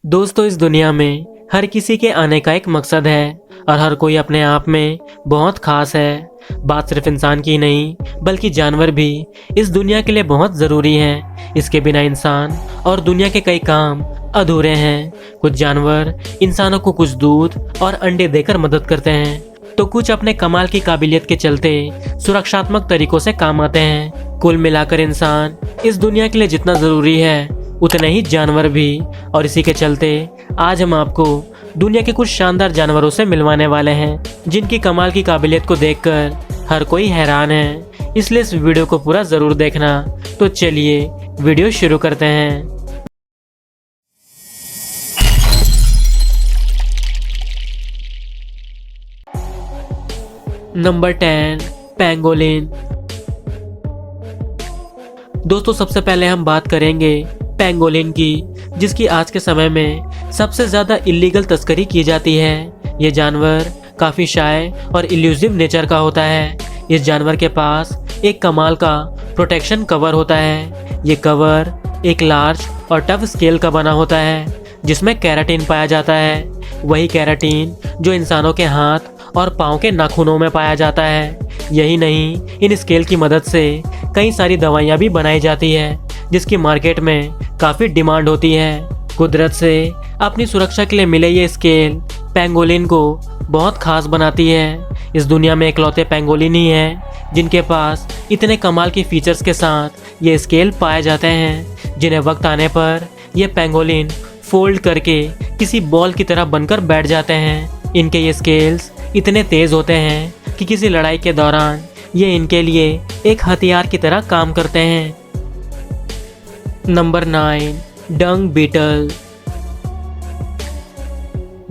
दोस्तों, इस दुनिया में हर किसी के आने का एक मकसद है और हर कोई अपने आप में बहुत खास है। बात सिर्फ इंसान की नहीं बल्कि जानवर भी इस दुनिया के लिए बहुत ज़रूरी हैं। इसके बिना इंसान और दुनिया के कई काम अधूरे हैं। कुछ जानवर इंसानों को कुछ दूध और अंडे देकर मदद करते हैं, तो कुछ अपने कमाल की काबिलियत के चलते सुरक्षात्मक तरीकों से काम आते हैं। कुल मिलाकर इंसान इस दुनिया के लिए जितना ज़रूरी है उतने ही जानवर भी। और इसी के चलते आज हम आपको दुनिया के कुछ शानदार जानवरों से मिलवाने वाले हैं, जिनकी कमाल की काबिलियत को देखकर हर कोई हैरान है। इसलिए इस वीडियो को पूरा ज़रूर देखना। तो चलिए वीडियो शुरू करते हैं। Number 10, pangolin. दोस्तों, सबसे पहले हम बात करेंगे पेंगोलिन की, जिसकी आज के समय में सबसे ज़्यादा इलीगल तस्करी की जाती है। ये जानवर काफ़ी शाय और इल्यूसिव नेचर का होता है। इस जानवर के पास एक कमाल का प्रोटेक्शन कवर होता है। ये कवर एक लार्ज और टफ स्केल का बना होता है, जिसमें केराटिन पाया जाता है। वही केराटिन जो इंसानों के हाथ और पाँव के नाखूनों में पाया जाता है। यही नहीं, इन स्केल की मदद से कई सारी दवाइयाँ भी बनाई जाती है, जिसकी मार्केट में काफ़ी डिमांड होती है। कुदरत से अपनी सुरक्षा के लिए मिले ये स्केल पेंगोलिन को बहुत खास बनाती है। इस दुनिया में इकलौते पेंगोलिन ही हैं जिनके पास इतने कमाल के फीचर्स के साथ ये स्केल पाए जाते हैं, जिन्हें वक्त आने पर ये पेंगोलिन फोल्ड करके किसी बॉल की तरह बनकर बैठ जाते हैं। इनके ये स्केल्स इतने तेज़ होते हैं कि किसी लड़ाई के दौरान ये इनके लिए एक हथियार की तरह काम करते हैं। Number 9, dung beetle.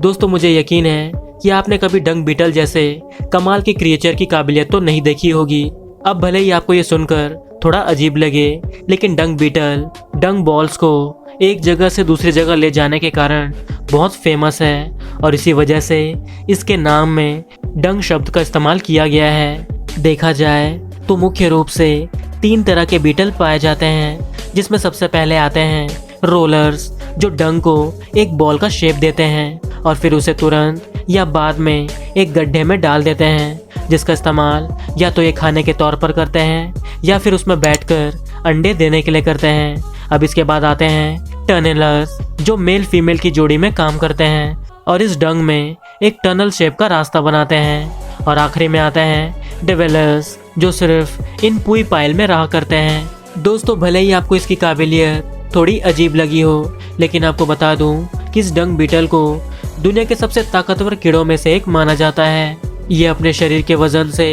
दोस्तों, मुझे यकीन है कि आपने कभी डंग बीटल जैसे कमाल के क्रिएचर की काबिलियत तो नहीं देखी होगी। अब भले ही आपको ये सुनकर थोड़ा अजीब लगे, लेकिन डंग बीटल डंग बॉल्स को एक जगह से दूसरी जगह ले जाने के कारण बहुत फेमस है, और इसी वजह से इसके नाम में डंग शब्द का इस्तेमाल किया गया है। देखा जाए तो मुख्य रूप से 3 तरह के बीटल पाए जाते हैं, जिसमें सबसे पहले आते हैं रोलर्स, जो डंग को एक बॉल का शेप देते हैं और फिर उसे तुरंत या बाद में एक गड्ढे में डाल देते हैं, जिसका इस्तेमाल या तो ये खाने के तौर पर करते हैं या फिर उसमें बैठकर अंडे देने के लिए करते हैं। अब इसके बाद आते हैं टनलर्स, जो मेल फीमेल की जोड़ी में काम करते हैं और इस डंग में एक टनल शेप का रास्ता बनाते हैं। और आखिरी में आते हैं डेवेलर्स, जो सिर्फ इन पुई पाइल में रहा करते हैं। दोस्तों, भले ही आपको इसकी काबिलियत थोड़ी अजीब लगी हो, लेकिन आपको बता दूं कि इस डंग बीटल को दुनिया के सबसे ताकतवर कीड़ों में से एक माना जाता है। ये अपने शरीर के वजन से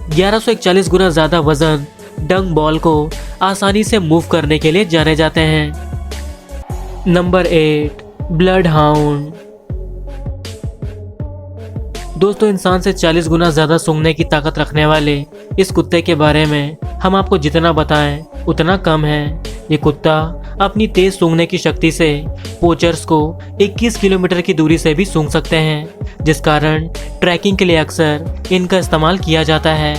1141 गुना ज़्यादा वजन डंग बॉल को आसानी से मूव करने के लिए जाने जाते हैं। Number 8, blood hound. दोस्तों, इंसान से 40 गुना ज़्यादा सूंघने की ताकत रखने वाले इस कुत्ते के बारे में हम आपको जितना बताएं उतना कम है। ये कुत्ता अपनी तेज़ सूंघने की शक्ति से पोचर्स को 21 किलोमीटर की दूरी से भी सूंघ सकते हैं, जिस कारण ट्रैकिंग के लिए अक्सर इनका इस्तेमाल किया जाता है।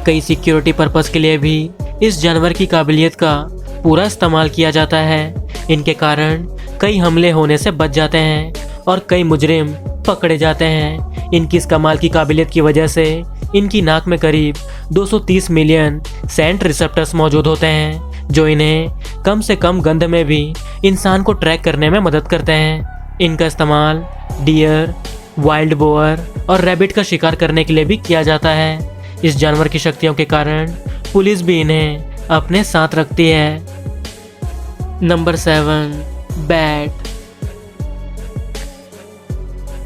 कई सिक्योरिटी पर्पस के लिए भी इस जानवर की काबिलियत का पूरा इस्तेमाल किया जाता है। इनके कारण कई हमले होने से बच जाते हैं और कई मुजरिम पकड़े जाते हैं। इनकी इस कमाल की काबिलियत की वजह से इनकी नाक में करीब 230 मिलियन सेंट रिसेप्टर्स मौजूद होते हैं, जो इन्हें कम से कम गंध में भी इंसान को ट्रैक करने में मदद करते हैं। इनका इस्तेमाल डियर, वाइल्ड बोअर और रैबिट का शिकार करने के लिए भी किया जाता है। इस जानवर की शक्तियों के कारण पुलिस भी इन्हें अपने साथ रखती है। Number 7, bat.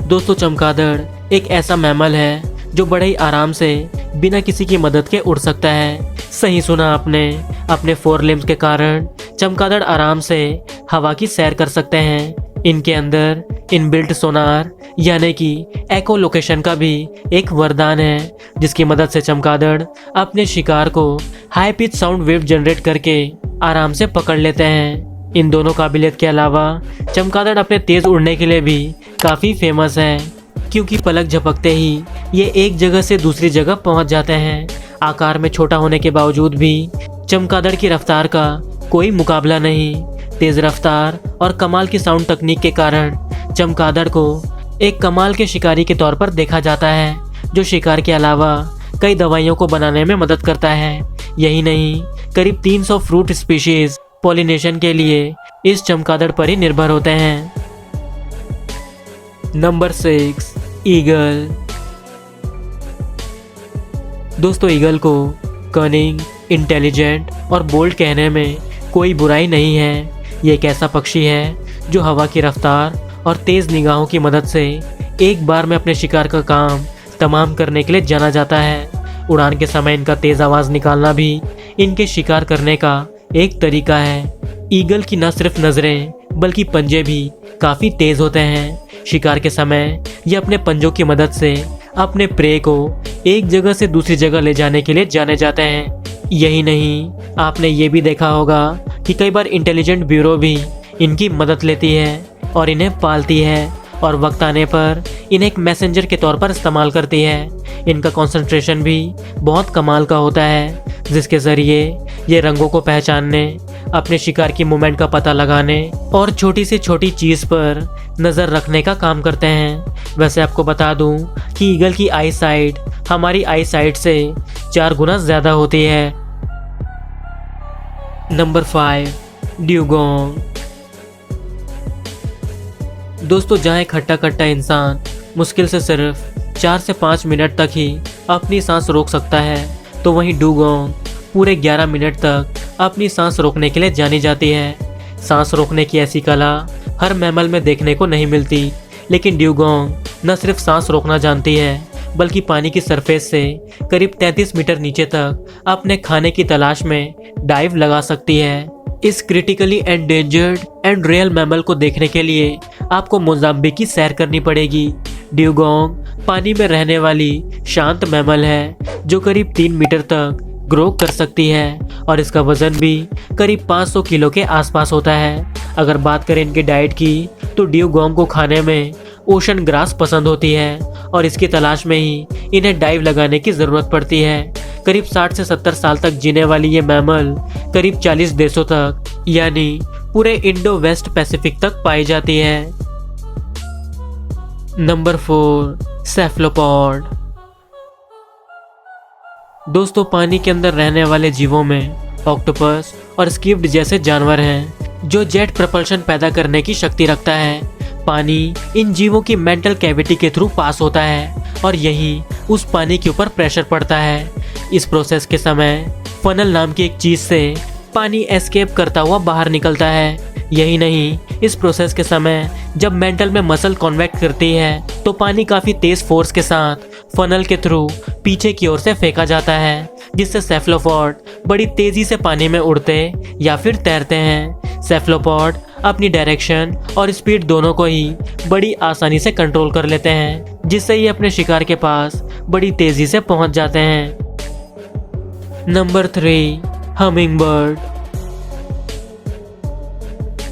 दोस्तों, चमगादड़ एक ऐसा मैमल है जो बड़े ही आराम से बिना किसी की मदद के उड़ सकता है। सही सुना आपने, अपने 4 लिम्स के कारण चमगादड़ आराम से हवा की सैर कर सकते हैं। इनके अंदर इनबिल्ट सोनार यानी कि एको लोकेशन का भी एक वरदान है, जिसकी मदद से चमगादड़ अपने शिकार को high pitch sound wave generate करके आराम से पकड़ लेते हैं। इन दोनों काबिलियत के अलावा चमगादड़ अपने तेज़ उड़ने के लिए भी काफ़ी फेमस है, क्योंकि पलक झपकते ही ये एक जगह से दूसरी जगह पहुंच जाते हैं। आकार में छोटा होने के बावजूद भी चमगादड़ की रफ्तार का कोई मुकाबला नहीं। तेज रफ्तार और कमाल की साउंड तकनीक के कारण चमगादड़ को एक कमाल के शिकारी के तौर पर देखा जाता है, जो शिकार के अलावा कई दवाइयों को बनाने में मदद करता है। यही नहीं, करीब 300 फ्रूट स्पीशीज पॉलिनेशन के लिए इस चमगादड़ पर ही निर्भर होते हैं। Number 6, eagle. दोस्तों, ईगल को कनिंग, इंटेलिजेंट और बोल्ड कहने में कोई बुराई नहीं है। ये एक ऐसा पक्षी है जो हवा की रफ्तार और तेज़ निगाहों की मदद से एक बार में अपने शिकार का काम तमाम करने के लिए जाना जाता है। उड़ान के समय इनका तेज़ आवाज़ निकालना भी इनके शिकार करने का एक तरीका है। ईगल की न सिर्फ नज़रें बल्कि पंजे भी काफ़ी तेज़ होते हैं। शिकार के समय ये अपने पंजों की मदद से अपने प्रे को एक जगह से दूसरी जगह ले जाने के लिए जाने जाते हैं। यही नहीं, आपने ये भी देखा होगा कि कई बार इंटेलिजेंट ब्यूरो भी इनकी मदद लेती है और इन्हें पालती है और वक्त आने पर इन्हें एक मैसेंजर के तौर पर इस्तेमाल करती है। इनका कंसंट्रेशन भी बहुत कमाल का होता है, जिसके ज़रिए ये रंगों को पहचानने, अपने शिकार की मूवमेंट का पता लगाने और छोटी से छोटी चीज़ पर नज़र रखने का काम करते हैं। वैसे आपको बता दूं कि ईगल की आई साइट हमारी आई साइट से 4 गुना ज़्यादा होती है। Number 5, dugong. दोस्तों, जहाँ एक हट्टा कट्टा इंसान मुश्किल से सिर्फ 4 से 5 मिनट तक ही अपनी सांस रोक सकता है, तो वहीं ड्यूगोंग पूरे 11 मिनट तक अपनी सांस रोकने के लिए जानी जाती है। सांस रोकने की ऐसी कला हर मैमल में देखने को नहीं मिलती, लेकिन ड्यूगोंग न सिर्फ सांस रोकना जानती है बल्कि पानी की सरफेस से करीब 33 मीटर नीचे तक अपने खाने की तलाश में डाइव लगा सकती है। इस critically endangered and real mammal को देखने के लिए आपको मोजाम्बिक की सैर करनी पड़ेगी। ड्यूगोंग पानी में रहने वाली शांत मैमल है जो करीब 3 मीटर तक ग्रो कर सकती है और इसका वजन भी करीब 500 किलो के आसपास होता है। अगर बात करें इनके डाइट की, तो ड्यूगोंग को खाने में ओशन ग्रास पसंद होती है और इसकी तलाश में ही इन्हें डाइव लगाने की ज़रूरत पड़ती है। करीब 60 से 70 साल तक जीने वाली ये मैमल करीब 40 देशों तक यानी पूरे इंडो वेस्ट पैसिफिक तक पाई जाती है। Number 4, cephalopod. दोस्तों, पानी के अंदर रहने वाले जीवों में ऑक्टोपस और स्क्विड जैसे जानवर हैं जो जेट प्रपल्शन पैदा करने की शक्ति रखता है। पानी इन जीवों की मेंटल कैविटी के थ्रू पास होता है और यही उस पानी के ऊपर प्रेशर पड़ता है। इस प्रोसेस के समय फनल नाम की एक चीज से पानी एस्केप करता हुआ बाहर निकलता है। यही नहीं, इस प्रोसेस के समय जब मेंटल में मसल कॉन्वेक्ट करती है तो पानी काफी तेज फोर्स के साथ फनल के थ्रू पीछे की ओर से फेंका जाता है, जिससे सेफलोपॉड बड़ी तेजी से पानी में उड़ते या फिर तैरते हैं। सेफलोपॉड अपनी डायरेक्शन और स्पीड दोनों को ही बड़ी आसानी से कंट्रोल कर लेते हैं, जिससे ये अपने शिकार के पास बड़ी तेजी से पहुंच जाते हैं। Number 3, hummingbird.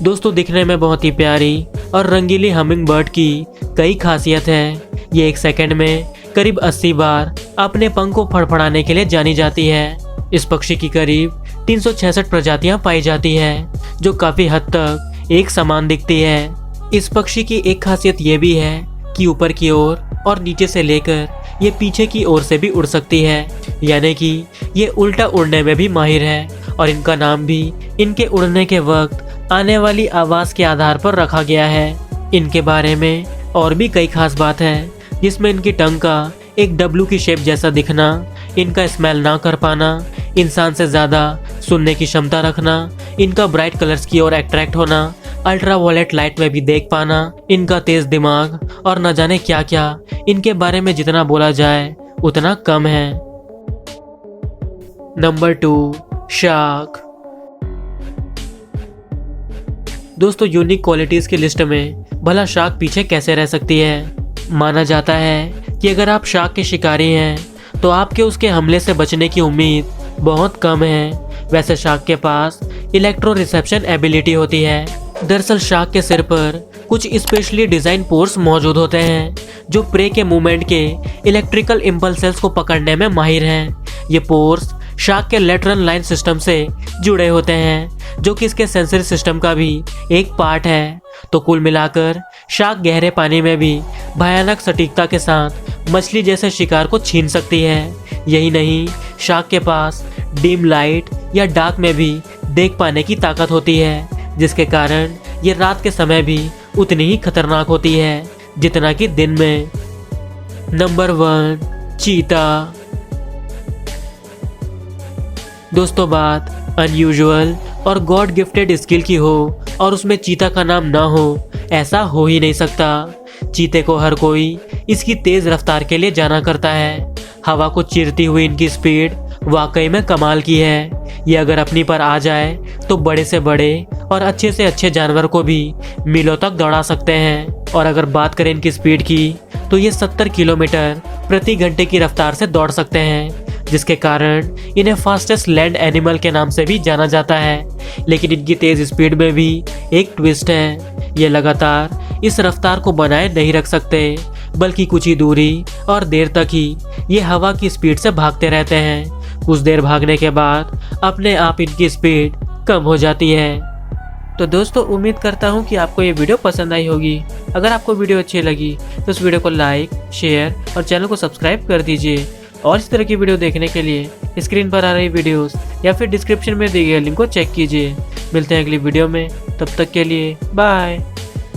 दोस्तों, दिखने में बहुत ही प्यारी और रंगीली हमिंगबर्ड की कई खासियत है। ये 1 सेकंड में करीब 80 बार अपने पंख को फड़फड़ाने के लिए जानी जाती है। इस पक्षी की करीब 366 प्रजातियां पाई जाती है, जो काफी हद तक एक समान दिखती है। इस पक्षी की एक खासियत ये भी है कि ऊपर की ओर और नीचे से लेकर ये पीछे की ओर से भी उड़ सकती है, यानी कि ये उल्टा उड़ने में भी माहिर है और इनका नाम भी इनके उड़ने के वक्त आने वाली आवाज़ के आधार पर रखा गया है। इनके बारे में और भी कई खास बात है, जिसमें इनकी टंग का एक डब्लू की शेप जैसा दिखना, इनका स्मेल ना कर पाना, इंसान से ज़्यादा सुनने की क्षमता रखना, इनका ब्राइट कलर्स की ओर अट्रैक्ट होना, अल्ट्रा वायलेट लाइट में भी देख पाना, इनका तेज दिमाग और न जाने क्या क्या। इनके बारे में जितना बोला जाए उतना कम है। Number 2, shark. दोस्तों, यूनिक क्वालिटीज़ की लिस्ट में भला शार्क पीछे कैसे रह सकती है। माना जाता है कि अगर आप शार्क के शिकारी हैं तो आपके उसके हमले से बचने की उम्मीद बहुत कम है। वैसे शार्क के पास इलेक्ट्रो रिसेप्शन एबिलिटी होती है। दरअसल शार्क के सिर पर कुछ स्पेशली डिज़ाइन पोर्स मौजूद होते हैं जो प्रे के मूवमेंट के इलेक्ट्रिकल इम्पल्सेस को पकड़ने में माहिर हैं। ये पोर्स शार्क के लेटरल लाइन सिस्टम से जुड़े होते हैं, जो कि इसके सेंसरी सिस्टम का भी एक पार्ट है। तो कुल मिलाकर शार्क गहरे पानी में भी भयानक सटीकता के साथ मछली जैसे शिकार को छीन सकती है। यही नहीं, शार्क के पास डिम लाइट या डार्क में भी देख पाने की ताकत होती है, जिसके कारण ये रात के समय भी उतनी ही खतरनाक होती है जितना कि दिन में। नंबर 1, चीता। दोस्तों, बात अनयूजुअल और गॉड गिफ्टेड स्किल की हो और उसमें चीता का नाम ना हो, ऐसा हो ही नहीं सकता। चीते को हर कोई इसकी तेज रफ्तार के लिए जाना करता है। हवा को चीरती हुई इनकी स्पीड वाकई में कमाल की है। ये अगर अपनी पर आ जाए तो बड़े से बड़े और अच्छे से अच्छे जानवर को भी मीलों तक दौड़ा सकते हैं। और अगर बात करें इनकी स्पीड की, तो ये 70 किलोमीटर प्रति घंटे की रफ्तार से दौड़ सकते हैं, जिसके कारण इन्हें फास्टेस्ट लैंड एनिमल के नाम से भी जाना जाता है। लेकिन इनकी तेज स्पीड में भी एक ट्विस्ट है। ये लगातार इस रफ्तार को बनाए नहीं रख सकते, बल्कि कुछ ही दूरी और देर तक ही ये हवा की स्पीड से भागते रहते हैं। कुछ देर भागने के बाद अपने आप इनकी स्पीड कम हो जाती है। तो दोस्तों, उम्मीद करता हूँ कि आपको ये वीडियो पसंद आई होगी। अगर आपको वीडियो अच्छी लगी तो इस वीडियो को लाइक, शेयर और चैनल को सब्सक्राइब कर दीजिए। और इस तरह की वीडियो देखने के लिए स्क्रीन पर आ रही वीडियोस या फिर डिस्क्रिप्शन में दिए गए लिंक को चेक कीजिए। मिलते हैं अगली वीडियो में, तब तक के लिए बाय।